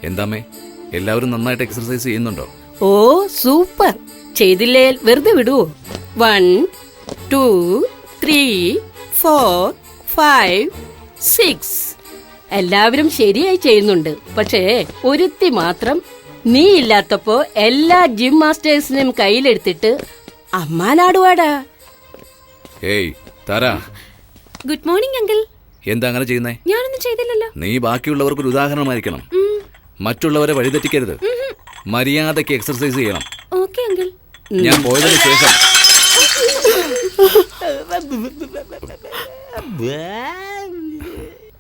എന്താമേ, എല്ലാവരും നന്നായിട്ട് എക്സർസൈസ് ചെയ്യുന്നുണ്ടോ? ഓ സൂപ്പർ. ചെയ്തില്ലേ വെറുതെ വിടുവോ? 1 2 3 4 5 6 എല്ലാവരും ശരിയായി ചെയ്യുന്നുണ്ട്. പക്ഷേ ഒരുത്തി മാത്രം നീ ഇല്ലാത്തപ്പോ എല്ലാ ജിം മാസ്റ്റേഴ്സിനെയും കയ്യിലെടുത്തിട്ട് അമ്മാനാടുവാടാ. ഏയ് താരാ, ഗുഡ് മോർണിംഗ് അങ്കിൾ. എന്താ അങ്ങനെ ചെയ്യുന്നേ? ഞാനൊന്നും ചെയ്തില്ലല്ലോ. നീ ബാക്കിയുള്ളവർക്കൊരു ഉദാഹരണമായിരിക്കണം. മറ്റുള്ളവരെ വഴിതെറ്റിക്കരുത്. മര്യാദയ്ക്ക് എക്സർസൈസ് ചെയ്യണം. Okay uncle. ഞാൻ പോയതിനു ശേഷം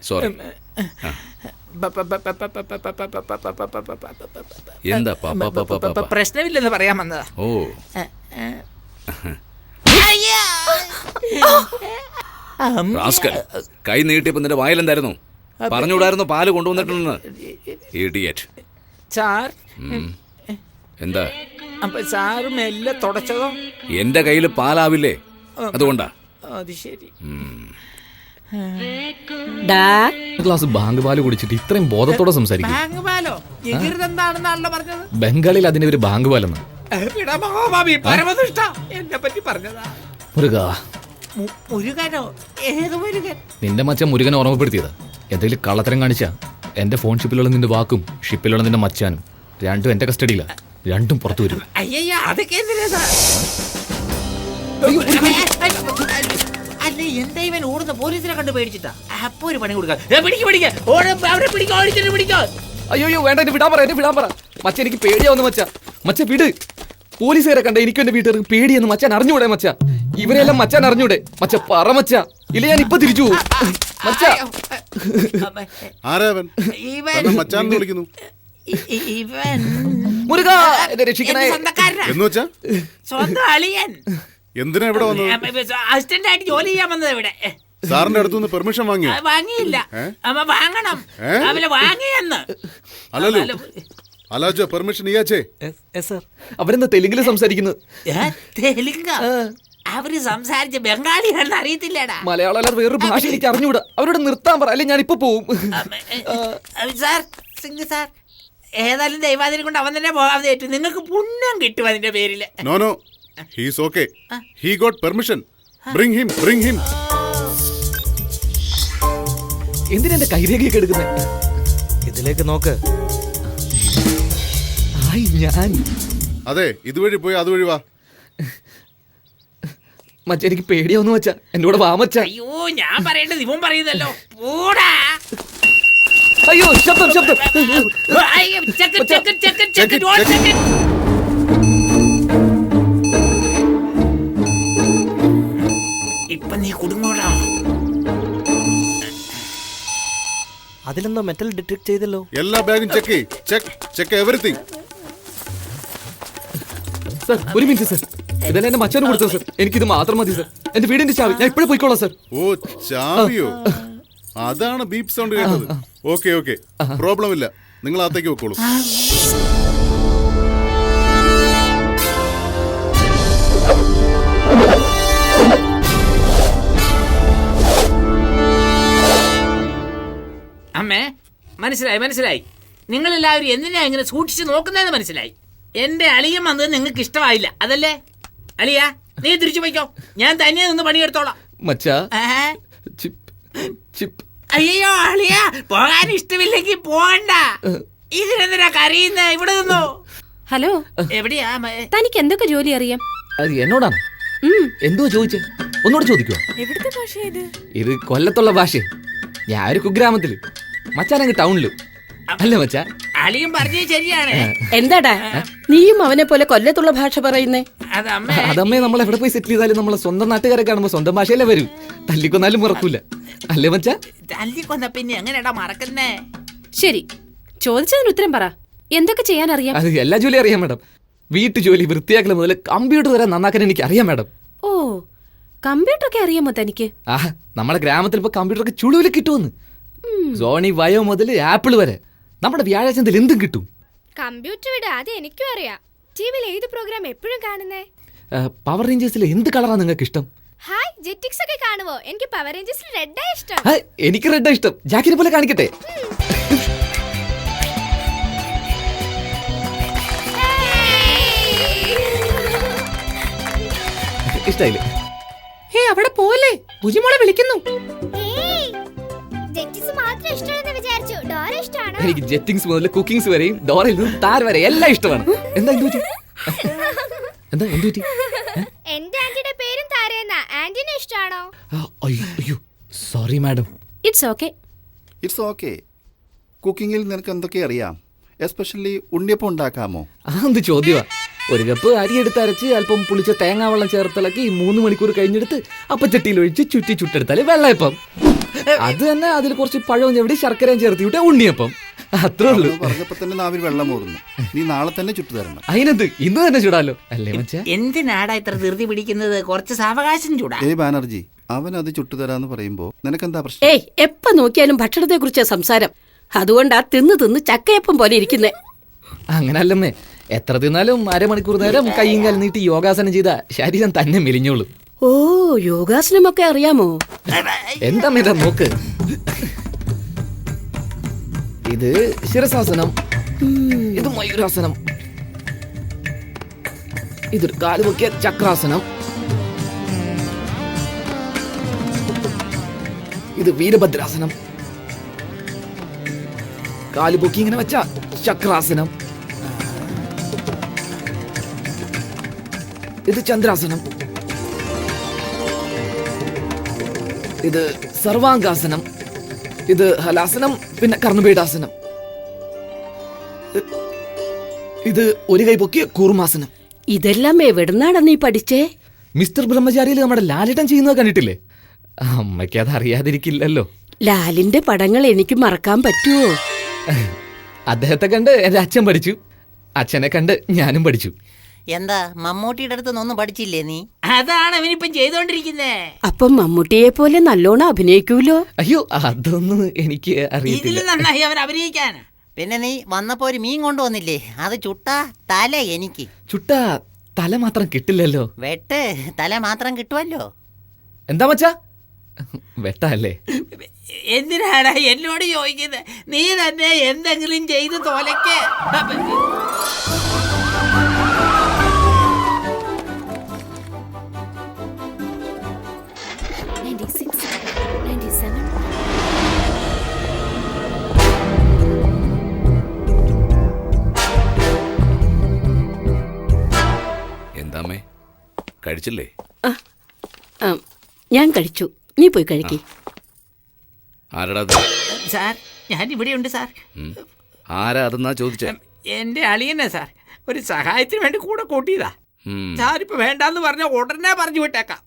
സോറി. എന്താ പ്രശ്നമില്ലെന്ന് പറയാൻ വന്നതാ. ഓ, റാസ്കൽ, കൈ നീട്ടിയപ്പോ നിന്റെ വായിലെന്തായിരുന്നു? പറഞ്ഞുകൂടായിരുന്നു പാല് കൊണ്ടുവന്നിട്ടുണ്ടെന്ന്. ഇഡിയറ്റ്. സാർ, എന്താ? അപ്പൊ സാറ് മെല്ലെ തുടച്ചതോ? എന്റെ കയ്യിൽ പാലാവില്ലേ, അതുകൊണ്ടാ. അത് ശരി. ഗ്ലാസ് ബാങ്ക് പാല് കുടിച്ചിട്ട് ഇത്രയും ബോധത്തോടെ സംസാരിക്കും. ബാങ്ക് പാലോ? എന്താണെന്നാണല്ലോ പറഞ്ഞത്. ബംഗാളിൽ അതിന് ഒരു ബാങ്ക് പാലെന്ന്. എന്നെ പറ്റി പറഞ്ഞതാ. മുരുകാ, മുരുകനോ? ഏത് മുരുകൻ? നിന്റെ മച്ച മുരുകനെ ഓർമ്മപ്പെടുത്തിയതാ. എന്തെങ്കിലും കള്ളത്തരം കാണിച്ചാ എന്റെ ഫോൺ ഷിപ്പിലുള്ള നിന്റെ വാക്കും ഷിപ്പിലുള്ള നിന്റെ മച്ചാനും രണ്ടും എന്റെ കസ്റ്റഡിയിലാ. രണ്ടും പുറത്തു വരും. അയ്യ, അതൊക്കെ എന്തിനാ? അല്ലേ, എന്താ ഇവൻ ഓടുന്ന പോലീസിനെ കണ്ട് പേടിച്ചിട്ടാ? അപ്പൊ ഒരു പണി കൊടുക്കാം. അയ്യോ വേണ്ട, എന്നെ വിടാൻ പറ, എന്നെ വിടാൻ പറ. മച്ച എനിക്ക് പേടിയാവുന്ന മച്ച വിട്. പോലീസുകാരെ കണ്ട എനിക്കും എന്റെ വീട്ടുകാർക്ക് പേടിയെന്ന് മച്ചാൻ അറിഞ്ഞൂടെ? മച്ച ഇവരെല്ലാം മച്ചാൻ അറിഞ്ഞൂടെ? മച്ച പറ മച്ച, ഇല്ല ഞാൻ ഇപ്പൊ തിരിച്ചു പോകും. മച്ച മുരുകാ, എന്നെ രക്ഷിക്കണേ. സ്വന്തം അളിയൻ. എന്തിനാ ഇവിടെ വന്നത്? അസിസ്റ്റന്റ് ആയിട്ട് ജോലി ചെയ്യാൻ വന്നത് ഇവിടെ. സാറിന്റെ അടുത്തുനിന്ന് പെർമിഷൻ വാങ്ങിയോ? വാങ്ങിയില്ല. വാങ്ങണം. അവലെ വാങ്ങിയെന്ന്. അല്ലല്ലോ, അലാജോ പെർമിഷൻ ഇയാച്ചേ. അവരെന്താ തെലുങ്കില് സംസാരിക്കുന്നത്? തെലുങ്ക? അവര് സംസാരിച്ച ബംഗാളിയാണെന്ന് അറിയത്തില്ലടാ. മലയാളം അല്ലാതെ വേറൊരു ഭാഷ എനിക്ക് അറിഞ്ഞൂടാ. അവരോട് നിർത്താൻ പറ, അല്ലെ ഞാൻ ഇപ്പൊ പോവും. സാർ, സിംഗ് സാർ, ഏതായാലും ദൈവാദിനെ കൊണ്ട് അവൻ തന്നെ പോകാതെ ഏറ്റു. നിങ്ങൾക്ക് പുണ്യം കിട്ടും അതിന്റെ പേരില്. No no, he's okay. He got permission. Bring him, bring him. എന്തിനാ എന്റെ കൈരേഖയൊക്കെ എടുക്കുന്നേ? ഇതിലേക്ക് നോക്ക്. ഞാൻ അതെ, ഇതുവഴി പോയി അതുവഴി വാ. മച്ച എനിക്ക് പേടിയാവുന്നു മച്ച, എന്റെ കൂടെ വാ മച്ച. അയ്യോ, ഞാൻ പറയേണ്ടത് ഇവൻ പറയുന്നല്ലോ. പോടാ. അയ്യോ, ശബ്ദം. ഇപ്പൊ നീ കുടുങ്ങോടാ. അതിലെന്തോ മെറ്റൽ ഡിറ്റക്ട് ചെയ്തല്ലോ. എല്ലാ ബാഗും ചെക്ക് എവരിതിങ്. സർ, ഒരു മിനിറ്റ് സർ. ഇതെല്ലാം എന്റെ മച്ചാന് കൊടുത്തത് സർ. എനിക്കിത് മാത്രം മതി സർ. എന്റെ വീടിന്റെ ചാവി ഞാൻ ഇപ്പോഴും പോയിക്കോളാം സർ. ഓ, ചാവിയോ? അതാണ് ബീപ്പ് സൗണ്ട് കേട്ടത്. ഓക്കെ, പ്രോബ്ലം ഇല്ല. നിങ്ങൾ അകത്തേക്ക് വെക്കോളൂ. അമ്മേ, മനസ്സിലായി. നിങ്ങളെല്ലാവരും എന്തിനാ ഇങ്ങനെ സൂക്ഷിച്ച് നോക്കുന്നതെന്ന് മനസ്സിലായി. എന്റെ അളിയൻ വന്നത് നിങ്ങൾക്ക് ഇഷ്ടമായില്ല, അതല്ലേ? അളിയ, നീ തിരിച്ചു പോയിക്കോ. ഞാൻ തന്നെ നിന്ന് പണിയെടുത്തോളാം. അയ്യോ അളിയ, പോകാൻ ഇഷ്ടമില്ലെങ്കിൽ പോകണ്ട. ഇതിനെന്തിനാ കരയുന്നേ? ഇവിടെ നിന്നോ. ഹലോ, എവിടെയാ? തനിക്ക് എന്തൊക്കെ ജോലി അറിയാം? അത് എന്നോടാണ്. എന്തോ ചോദിച്ചേ? ഒന്നുകൂടെ ചോദിക്കുവോ? എവിടുത്തെ ഭാഷ ഇത്? ഇത് കൊല്ലത്തുള്ള ഭാഷ. ഞാൻ ഒരു കുഗ്രാമത്തില്, മച്ചാനങ്ങ് ടൗണില്. അല്ല മച്ചാ, അളിയും പറഞ്ഞത് ശരിയാണ്. എന്താടാ നീയും അവനെ പോലെ കൊല്ലത്തുള്ള ഭാഷ പറയുന്നേ? അതമ്മേ, നമ്മൾ എവിടെ പോയി സെറ്റിൽ ചെയ്താലും നമ്മളെ സ്വന്തം നാട്ടുകാരെ കാണുമ്പോ സ്വന്തം ഭാഷയല്ലേ വരും. തല്ലിക്കൊന്നാലും മറക്കൂല, അല്ലേ മച്ചാ? തല്ലിക്കൊന്ന പിന്നെ എങ്ങനെയാടാ മറക്കുന്നേ? ശരി, ചോദിച്ചതിന് ഉത്തരം പറ. എന്തൊക്കെ ചെയ്യാൻ അറിയാം? അത് എല്ലാ ജോലി അറിയാം മാഡം. വീട്ടു ജോലി, വൃത്തിയാക്കൽ മുതൽ കമ്പ്യൂട്ടർ വരെ നന്നാക്കാൻ എനിക്ക് അറിയാം മാഡം. ഓ, കമ്പ്യൂട്ടർ ഒക്കെ അറിയാമോ തനിക്ക്? നമ്മുടെ ഗ്രാമത്തിൽ ഇപ്പൊ കമ്പ്യൂട്ടർ ഒക്കെ ചുളുവിൽ കിട്ടുമെന്ന്. സോണി വയോ മുതൽ ആപ്പിൾ വരെ നമ്മുടെ വ്യാഴാഴ്ച എന്തും കിട്ടും. കമ്പ്യൂട്ടർ വിടാ, അത് എനിക്കും അറിയാം. ടിവിയിൽ ഏത് പ്രോഗ്രാം എപ്പോഴും കാണുന്നേ? പവർ റേഞ്ചേഴ്സിൽ എന്ത് കളറാണ് നിങ്ങൾക്ക് ഇഷ്ടം? ഹായ്, ജെറ്റിക്സ് ഒക്കെ കാണുവോ? എനിക്ക് പവർ റേഞ്ചേഴ്സിൽ റെഡാ ഇഷ്ടം. എനിക്ക് റെഡാ ഇഷ്ടം. ജാക്കിനെ പോലെ കാണിക്കട്ടെ? ഇഷ്ടായില്ലേ? ഹേ അവിടെ പോലെ ബുജിമോളെ വിളിക്കുന്നു. ജഡ്ജസ് മാത്രം ഇഷ്ടമാണെന്ന് വിചാരിച്ചു. ഡോറ ഇഷ്ടമാണോ? എനിക്ക് ജെറ്റിങ്സ് മുതൽ കുക്കിങ്സ് വരെയും ഡോറയിൽ നിന്നും താര വരെ എല്ലാം ഇഷ്ടമാണ്. എന്താ എന്ത് പറ്റി? എന്താ എന്ത് പറ്റി? എന്റെ ആന്റിയുടെ പേരും താരയെന്ന. ആന്റിനെ ഇഷ്ടമാണോ? അയ്യോ sorry madam. It's okay. It's okay. കുക്കിങ്ങിൽ നിനക്ക് എന്തൊക്കെ അറിയാം? എസ്പെഷ്യലി ഉണ്ണിയപ്പം ഉണ്ടാക്കാമോ? എന്ത് ചോദ്യമാ. ഒരു കപ്പ് അരി എടുത്ത് അരച്ച് അല്പം പുളിച്ച തേങ്ങാവെള്ളം ചേർത്തിളക്കി 3 മണിക്കൂർ കഴിഞ്ഞെടുത്ത് അപ്പച്ചട്ടിയിൽ ഒഴിച്ച് ചുറ്റി ചുട്ടെടുത്താൽ വെള്ളയപ്പം. അത് തന്നെ അതിൽ കുറച്ച് പഴവും ചെവിടി ശർക്കരയും ചേർത്തി വിട്ട ഉണ്ണിയപ്പം. അത്രേ ഉള്ളൂ. പറഞ്ഞപ്പോ തന്നെ നാവിൽ വെള്ളം ഓടുന്നു. നീ നാളെ തന്നെ ചുട്ടു തരണം. അതിനെന്ത്, ഇന്ന് തന്നെ ചൂടാലോ അല്ലേ മച്ചാ? എന്തിനാടാ ഇത്ര ധൃതി പിടിക്കുന്നത്? കുറച്ച് സാവകാശം ചൂടാ. ബാനർജി, അവൻ അത് ചുട്ടുതരാന്ന് പറയുമ്പോ നിനക്കെന്താ പ്രശ്നം? ഏയ് എപ്പ നോക്കിയാലും ഭക്ഷണത്തെ കുറിച്ച് സംസാരം. അതുകൊണ്ടാ തിന്ന് ചക്കയപ്പം പോലെ ഇരിക്കുന്നേ. അങ്ങനല്ലമ്മേ, എത്ര തിന്നാലും അരമണിക്കൂർ നേരം കൈയും കാലും നീട്ടി യോഗാസനം ചെയ്ത ശരീരം തന്നെ മെലിഞ്ഞോളൂ. ഓ, യോഗാസനമൊക്കെ അറിയാമോ? എന്താ ഇതാ നോക്ക്. ഇത് ശിരസാസനം, ഇത് മയൂരാസനം, ഇതൊരു കാല് പൊക്കിയ ചക്രാസനം, ഇത് വീരഭദ്രാസനം, കാല് പൊക്കി ഇങ്ങനെ വെച്ച ചക്രാസനം, ഇത് ചന്ദ്രാസനം, ഇത് സർവാംഗാസനം, ഇത് ഹലാസനം, പിന്നെ കർണപീഠാസനം, ഇത് ഒരു കൈ പൊക്കിയ കൂർമാസനം. ഇതെല്ലാം എവിടുന്നാണ് നീ പഠിച്ചേ? മിസ്റ്റർ ബ്രഹ്മചാരിയിൽ നമ്മുടെ ലാലേട്ടൻ ചെയ്യുന്നത് കണ്ടിട്ടില്ലേ? അമ്മയ്ക്ക് അത് അറിയാതിരിക്കില്ലല്ലോ. ലാലിന്റെ പടങ്ങൾ എനിക്ക് മറക്കാൻ പറ്റുമോ? അദ്ദേഹത്തെ കണ്ട് എന്റെ അച്ഛൻ പഠിച്ചു, അച്ഛനെ കണ്ട് ഞാനും പഠിച്ചു. എന്താ മമ്മൂട്ടിയുടെ അടുത്ത് ഒന്നും പഠിച്ചില്ലേ നീ? അതാണ് അവനിപ്പം ചെയ്തോണ്ടിരിക്കുന്നേ. അപ്പം മമ്മൂട്ടിയെ പോലെ നല്ലോണം അഭിനയിക്കൂലോ? അയ്യോ, അതൊന്നും എനിക്ക് ഇതിൽ അറിയത്തില്ല. നന്നായി അവൻ അഭിനയിക്കാന്. പിന്നെ നീ വന്നപ്പോ ഒരു മീൻ കൊണ്ടുവന്നില്ലേ? അത് ചുട്ടാ തല എനിക്ക്. ചുട്ട തല മാത്രം കിട്ടില്ലല്ലോ. വെട്ട് തല മാത്രം കിട്ടുമല്ലോ. എന്താ മച്ചാ, വെട്ടല്ലേ? എന്തിനാടാ എന്നോട് ചോദിക്കുന്നത്? നീ തന്നെ എന്തെങ്കിലും ചെയ്ത് തോലയ്ക്ക്. 96, 97. എന്താമ്മേ, കഴിച്ചില്ലേ? ആ, ഞാൻ കഴിച്ചു. നീ പോയി കഴിക്കി. ആരടാ അത്? സാർ, ഞാൻ ഇവിടെയുണ്ട് സാർ. ആരാ അതെന്നാ ചോദിച്ചേ? എന്റെ അളിയനെ സാർ, ഒരു സഹായത്തിന് വേണ്ടി കൂടെ കൂട്ടിയതാ. സാറിപ്പോ വേണ്ടാന്ന് പറഞ്ഞ ഉടനെ പറഞ്ഞു വിട്ടേക്കാം.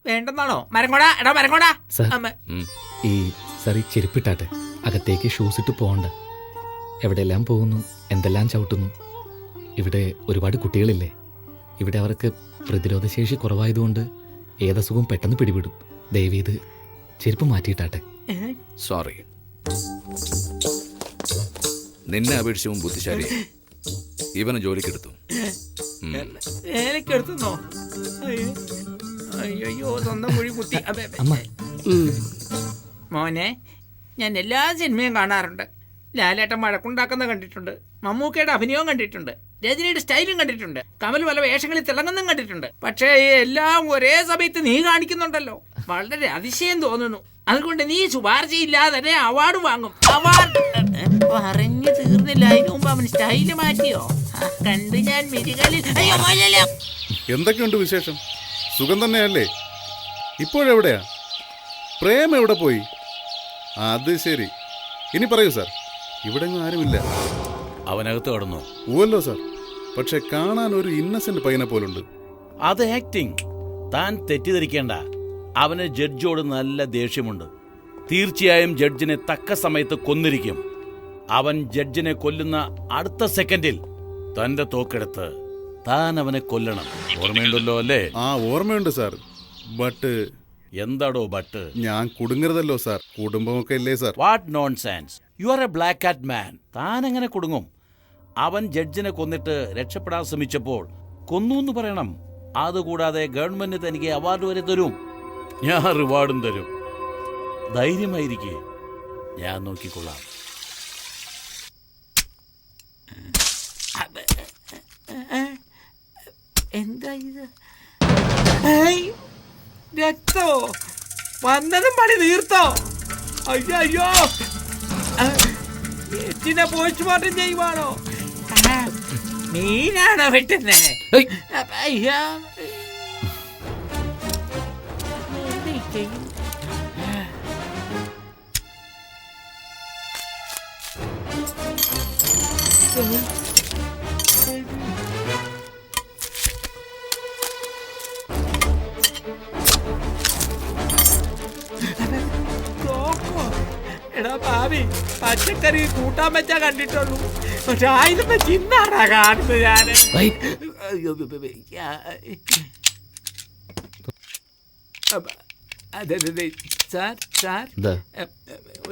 വേണ്ടെന്നാണോ? മരങ്ങോടാ, എടാ മരങ്ങോടാ. സാർ, അമ്മ ഈ സറി ചെരുപ്പിട്ടാട്ടെ, അകത്തേക്ക് ഷൂസ് ഇട്ട് പോകണ്ട. എവിടെയെല്ലാം പോകുന്നു, എന്തെല്ലാം ചവിട്ടുന്നു. ഇവിടെ ഒരുപാട് കുട്ടികളില്ലേ? ഇവിടെ അവർക്ക് പ്രതിരോധശേഷി കുറവായതുകൊണ്ട് ഏതസുഖവും പെട്ടെന്ന് പിടിപെടും. ദയവീത് ചെരുപ്പ് മാറ്റിയിട്ടാട്ടെ. സോറി. നിന്നെ അപേക്ഷിച്ചും ബുദ്ധിശാലി. ഇവനെ ജോലിക്കെടുത്തു. വേലക്കെടുത്തുന്നോ? അയ്യോ, സ്വന്തം കുഴി കുത്തി. അമ്മ, മോനെ, ഞാൻ എല്ലാ സിനിമയും കാണാറുണ്ട്. ലാലേട്ടൻ വഴക്കുണ്ടാക്കുന്ന കണ്ടിട്ടുണ്ട്, മമ്മൂക്കയുടെ അഭിനയവും കണ്ടിട്ടുണ്ട്, രജനിയുടെ സ്റ്റൈലും കണ്ടിട്ടുണ്ട്, കമൽ പല വേഷങ്ങളിൽ തിളങ്ങുന്നതും കണ്ടിട്ടുണ്ട്. പക്ഷേ എല്ലാം ഒരേ സമയത്ത് നീ കാണിക്കുന്നുണ്ടല്ലോ, വളരെ അതിശയം തോന്നുന്നു. അതുകൊണ്ട് നീ ശുപാർശയില്ലാതെ തന്നെ അവാർഡ് വാങ്ങും. അവാർഡ് പറഞ്ഞു തീർന്നില്ല, അതിനു മുമ്പ് അവൻ സ്റ്റൈല് മാറ്റിയോ? കണ്ട് ഞാൻ മിരികളിൽ. എന്തൊക്കെയുണ്ട് വിശേഷം? സുഖം തന്നെയല്ലേ? ഇപ്പോഴെവിടെയാ? പ്രേം എവിടെ പോയി? അത് ശരി. ഇനി പറയൂ സാർ. ഇവിടെ ആരുമില്ല. അവനകത്ത് കടന്നു. ഊവല്ലോ സാർ. പക്ഷെ കാണാൻ ഒരു ഇന്നസെന്റ് പയ്യനെ പോലുണ്ട്. അത് ആക്ടിങ്. താൻ തെറ്റിദ്ധരിക്കേണ്ട. അവന് ജഡ്ജോട് നല്ല ദേഷ്യമുണ്ട്. തീർച്ചയായും ജഡ്ജിനെ തക്ക സമയത്ത് കൊന്നിരിക്കും. അവൻ ജഡ്ജിനെ കൊല്ലുന്ന അടുത്ത സെക്കൻഡിൽ തന്റെ തോക്കെടുത്ത് താൻ അവനെ കൊല്ലണം. ഓർമ്മയുണ്ടല്ലോ അല്ലേ? ആ, ഓർമ്മയുണ്ട് സാർ. ബട്ട് എന്താടോ ബട്ട്? ഞാൻ കുടുങ്ങരുതല്ലോ സാർ. കുടുംബമൊക്കെ ഇല്ലേ sir? What nonsense. You are a black cat man. താൻ എങ്ങനെ കുടുങ്ങും? അവൻ ജഡ്ജിനെ കൊന്നിട്ട് രക്ഷപ്പെടാൻ ശ്രമിച്ചപ്പോൾ കൊന്നു എന്ന് പറയണം. അതുകൂടാതെ ഗവൺമെന്റ് തനിക്ക് അവാർഡ് വരെ തരും. ഞാൻ റിവാർഡും തരും. ധൈര്യമായിരിക്കെ, ഞാൻ നോക്കിക്കൊള്ളാം. എന്താ ഇത്? ഏയ്, രക്തോ വന്നതും പണി തീർത്തോ? അയ്യോ അയ്യോ, എച്ചിനെ പോസ്റ്റ്മോർട്ടം ചെയ്യുവാണോ? മീനാണോ വെട്ടുന്നേ? ഏയ്. അയ്യോ, എന്ത് ചെയ്യും? നോക്കോ, എടാ ഭാവി, പച്ചക്കറി കൂട്ടാൻ വെച്ചാ കണ്ടിട്ടുള്ളൂ, പക്ഷെ ആയുധം വെച്ച് ഇന്നാണാ കാണുന്നത് ഞാന്. ഏയ്. അയ്യോ, അതെ സാർ സാർ, എന്താ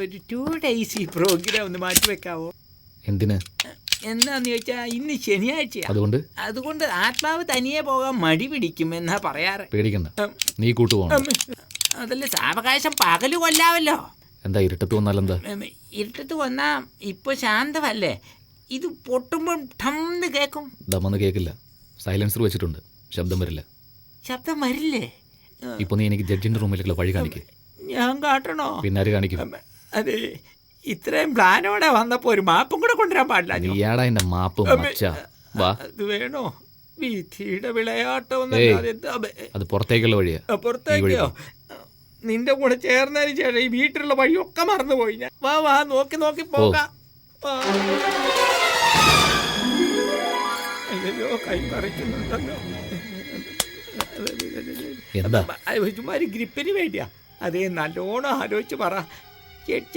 ഒരു 2 days ഈ പ്രോഗ്രാം ഒന്ന് മാറ്റി വെക്കാവോ? എന്തിന്? എന്താന്ന് ചോദിച്ചാ ഇന്ന് ശനിയാഴ്ചയാ. അതുകൊണ്ട് ആത്മാവ് തനിയെ പോകാൻ മടി പിടിക്കും എന്നാ പറയാറ്. പേടിക്കണ്ട, നീ കൂട്ടുപോകണം. അതല്ല, സാവകാശം പകല് കൊല്ലാവല്ലോ. എന്താ ഇരുട്ടത്ത് വന്നാലെന്താ? ഇരുട്ടത്ത് വന്നാ ഇപ്പൊ ശാന്തമല്ലേ, ഇത് പൊട്ടുമ്പോ ഠംന്ന് കേക്കും. ദമ്മന്ന് കേക്കില്ല, സൈലൻസർ വെച്ചിട്ടുണ്ട്, ശബ്ദം വരില്ല. ശബ്ദം വരില്ലേ? ഇപ്പൊ നീ എനിക്ക് ജഡ്ജിന്റെ റൂമിലേക്കുള്ള വഴി കാണിക്കേ. ഞാൻ കാട്ടണോ? പിന്നെ ആര് കാണിക്കും? അതെ, ഇത്രയും പ്ലാനോടെ വന്നപ്പോ ഒരു മാപ്പും കൂടെ കൊണ്ടുവരാൻ പാടില്ല. നീയാടാ എന്റെ മാപ്പ് മച്ചാ. വാ. അത് വേണോ? വിധിയുടെ വിളയാട്ടം. അത് പുറത്തേക്കുള്ള വഴിയാ. പുറത്തേക്കോ? നിന്റെ കൂടെ ചേർന്നതിന് ശേഷം ഈ വീട്ടിലുള്ള വഴിയൊക്കെ മറന്നുപോയി ഞാൻ. വാ വാ, നോക്കി നോക്കി പോകാം. അയ്യോ, കൈ പറിക്കുന്നുണ്ടല്ലോ. എന്താ? ചുമ്മാ ഗ്രിപ്പിന് വേണ്ടിയാ. അതേ, നല്ലോണം ആലോചിച്ച് പറ.